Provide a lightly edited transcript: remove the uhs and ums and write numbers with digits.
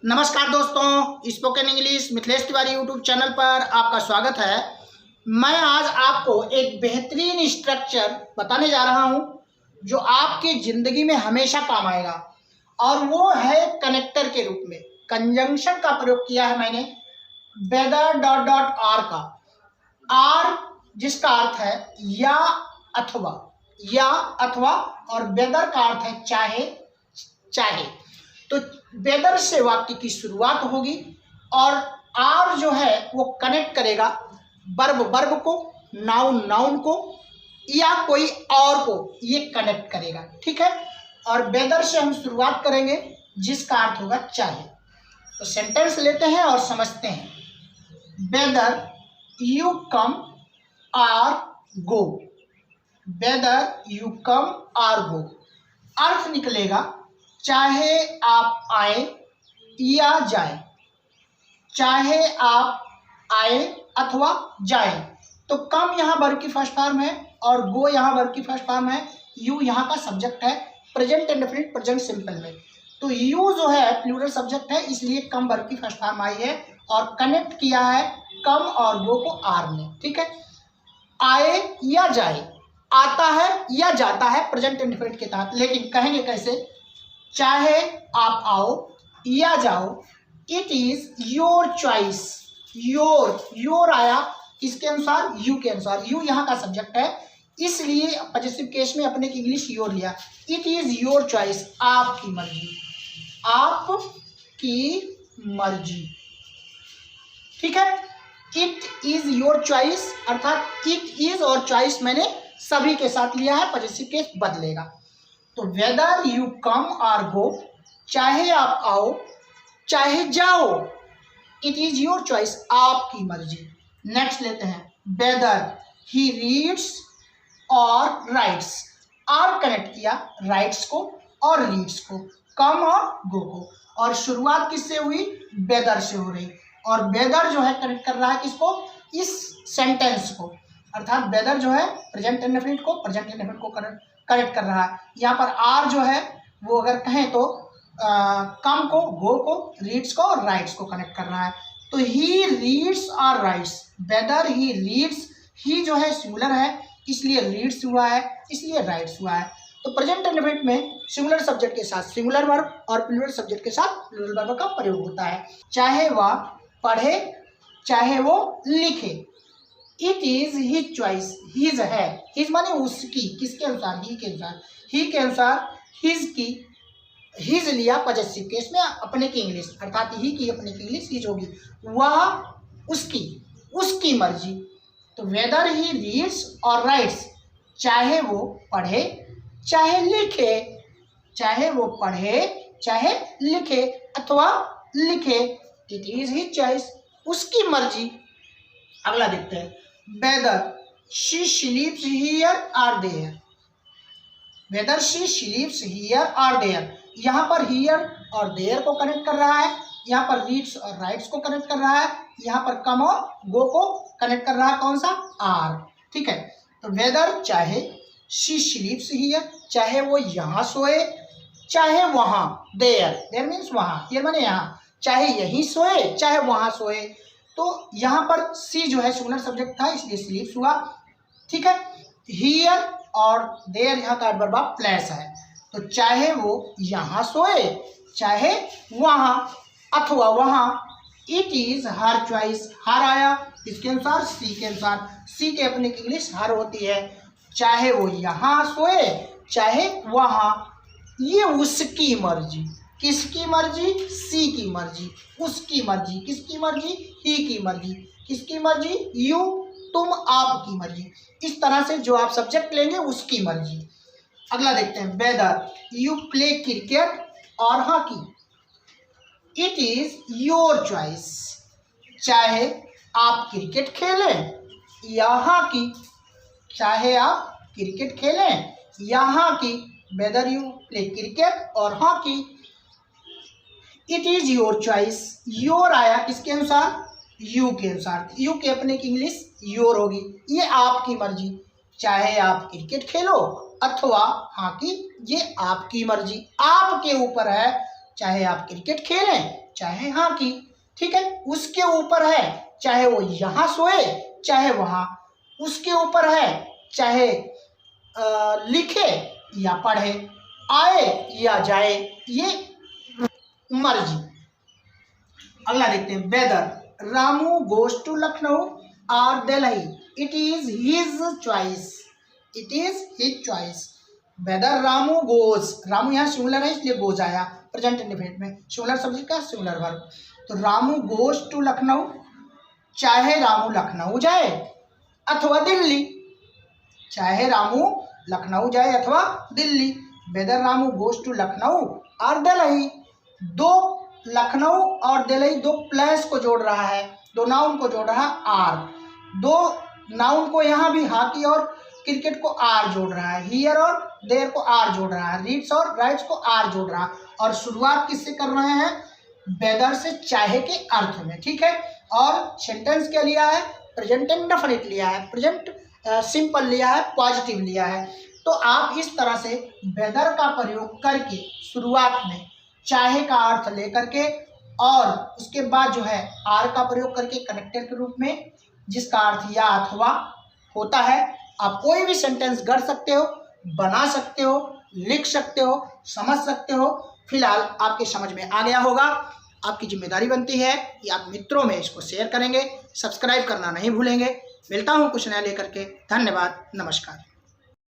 नमस्कार दोस्तों, spoken English Mithilesh Tiwari YouTube channel पर आपका स्वागत है। मैं आज आपको एक बेहतरीन स्ट्रक्चर बताने जा रहा हूं जो आपकी ज़िंदगी में हमेशा काम आएगा, और वो है कनेक्टर के रूप में। कंजंक्शन का प्रयोग किया है मैंने वेदर डॉट डॉट आर का। आर जिसका अर्थ है या अथवा, और वेदर का अर्थ है चाहे। तो वेदर से वाक्य की शुरुआत होगी और आर जो है वो कनेक्ट करेगा वर्ब को, नाउन को, या कोई और को ये कनेक्ट करेगा। ठीक है, और वेदर से हम शुरुआत करेंगे जिसका अर्थ होगा चाहे। तो सेंटेंस लेते हैं और समझते हैं। Whether you come or go, whether you come or go, अर्थ निकलेगा चाहे आप आए या जाए, चाहे आप आए अथवा जाए। तो कम यहाँ वर्ब की फर्स्ट फॉर्म है और गो यहाँ वर्ब की फर्स्ट फॉर्म है। यू यहाँ का सब्जेक्ट है प्रेजेंट इंडेफिनिट प्रेजेंट सिंपल में। तो यू जो है प्लूरल सब्जेक्ट है, इसलिए कम वर्ब की फर्स्ट फॉर्म आई है और कनेक्ट किया है कम और गो को आर ने। ठीक है, आए या जाए, आता है या जाता है प्रेजेंट इंडेफिनिट के तहत। लेकिन कहेंगे कैसे? चाहे आप आओ या जाओ, it is your choice. Your आया किसके अनुसार? यू के अनुसार। यू यहाँ का सब्जेक्ट है, इसलिए पॉजिटिव केस में अपने की इंग्लिश योर लिया। इट इज योर चॉइस, आपकी मर्जी, आपकी मर्जी। ठीक है, इट इज योर चॉइस अर्थात इट इज और चॉइस मैंने सभी के साथ लिया है, पॉजिटिव केस बदलेगा। तो वेदर यू कम और गो, चाहे आप आओ चाहे जाओ, इट इज योर चॉइस, आपकी मर्जी। नेक्स्ट लेते हैं, वेदर ही रीड्स और राइट्स। आर कनेक्ट किया राइट्स को और रीड्स को, कम और गो को, और शुरुआत किससे हुई? वेदर से हो रही। और वेदर जो है कनेक्ट कर रहा है किसको? इस सेंटेंस को, अर्थात वेदर जो है प्रेजेंट इंडेफिनिट को कनेक्ट कर रहा है। यहाँ पर आर जो है वो अगर कहें तो कम को, गो को, रीड्स को और राइट्स को कनेक्ट कर रहा है। तो ही रीड्स और राइट्स, वेदर ही रीड्स, ही जो है सिंगुलर है इसलिए रीड्स हुआ है, इसलिए राइट्स हुआ है। तो प्रेजेंट इंडेफिनिट में सिंगुलर सब्जेक्ट के साथ सिंगुलर वर्ब और प्लूरल सब्जेक्ट के साथ प्लूरल वर्ब का प्रयोग होता है। चाहे वह पढ़े चाहे वो लिखे, it is his choice. His है, हिज माने उसकी, किसके अनुसार? ही के अनुसार। ही के अनुसार हिज की, हिज लिया पॉजिटिव केस में अपने की इंग्लिश, अर्थात ही की अपने की इंग्लिश हिज होगी। वह उसकी मर्जी। तो वेदर ही रीड्स और राइट्स, चाहे वो पढ़े चाहे लिखे, चाहे वो पढ़े चाहे लिखे अथवा लिखे, इट इज हिज चॉइस, उसकी मर्जी। अगला देखते हैं, whether she sleeps here or there, whether she sleeps here or there। यहाँ पर here और there को कनेक्ट कर रहा है, यहाँ पर reads और writes को कनेक्ट कर रहा है, यहाँ पर come और go को कनेक्ट कर रहा है, कौन सा? are। ठीक है, तो whether चाहे, she sleeps here चाहे वो यहाँ सोए चाहे वहाँ, there मीन्स वहाँ, here माने यहाँ, चाहे यहीं सोए चाहे वहाँ सोए। तो यहाँ पर सी जो है सिंगुलर सब्जेक्ट था इसलिए स्लीप्स हुआ। ठीक है, हियर और देयर यहाँ का एडवर्ब प्लेस है। तो चाहे वो यहाँ सोए चाहे वहाँ अथवा वहाँ, इट इज हर चॉइस। हर आया इसके अनुसार, सी के अनुसार। सी के अपने की इंग्लिश हर होती है। चाहे वो यहाँ सोए चाहे वहाँ, ये उसकी मर्जी। किसकी मर्जी? सी की मर्जी। उसकी मर्जी, किसकी मर्जी? ही की मर्जी। किसकी मर्जी? यू, तुम, आपकी मर्जी। इस तरह से जो आप सब्जेक्ट लेंगे उसकी मर्जी। अगला देखते हैं, whether you play cricket or hockey, it is your choice. चाहे आप क्रिकेट खेलें या हॉकी, चाहे आप क्रिकेट खेलें या hockey, whether you play cricket or hockey, it is your choice. Your आया किसके अनुसार? यू के अनुसार। यू के अपने की इंग्लिश योर होगी, ये आपकी मर्जी। चाहे आप क्रिकेट खेलो अथवा हॉकी, ये आपकी मर्जी, आपके ऊपर है। चाहे आप क्रिकेट खेलें चाहे हॉकी, ठीक है, उसके ऊपर है, चाहे वो यहाँ सोए चाहे वहाँ, उसके ऊपर है, चाहे लिखे या पढ़े, आए या जाए, ये मर्जी। अगला देखते हैं, whether Ramu goes to Lucknow और Delhi, it is his choice, it is his choice. Whether Ramu goes, Ramu यहाँ सिंगुलर है इसलिए गोज आया प्रेजेंट इंडेफिनिट में, सिंगुलर सब्जेक्ट का सिंगुलर वर्ब। तो रामू गोज टू लखनऊ, चाहे रामू लखनऊ जाए अथवा दिल्ली, चाहे रामू लखनऊ जाए अथवा Delhi. Whether Ramu goes to Lucknow और दिल्ली, दो लखनऊ और दिल्ली दो प्लेस को जोड़ रहा है, दो नाउन को जोड़ रहा है आर, दो नाउन को यहाँ भी हॉकी और क्रिकेट को आर जोड़ रहा है, हियर और देयर को आर जोड़ रहा है, रीड्स और राइट्स को आर जोड़ रहा है, और शुरुआत किससे कर रहे हैं, वेदर से, चाहे के अर्थ में, ठीक है। और सेंटेंस क्या लिया है, प्रेजेंट इंडेफिनिट लिया है, प्रेजेंट सिंपल लिया है, पॉजिटिव लिया है। तो आप इस तरह से वेदर का प्रयोग करके शुरुआत में चाहे का अर्थ लेकर के और उसके बाद जो है आर का प्रयोग करके कनेक्टर के रूप में जिसका अर्थ या अथवा होता है, आप कोई भी सेंटेंस गढ़ सकते हो, बना सकते हो, लिख सकते हो, समझ सकते हो। फिलहाल आपके समझ में आ गया होगा। आपकी जिम्मेदारी बनती है कि आप मित्रों में इसको शेयर करेंगे, सब्सक्राइब करना नहीं भूलेंगे। मिलता हूँ कुछ नया लेकर के। धन्यवाद, नमस्कार।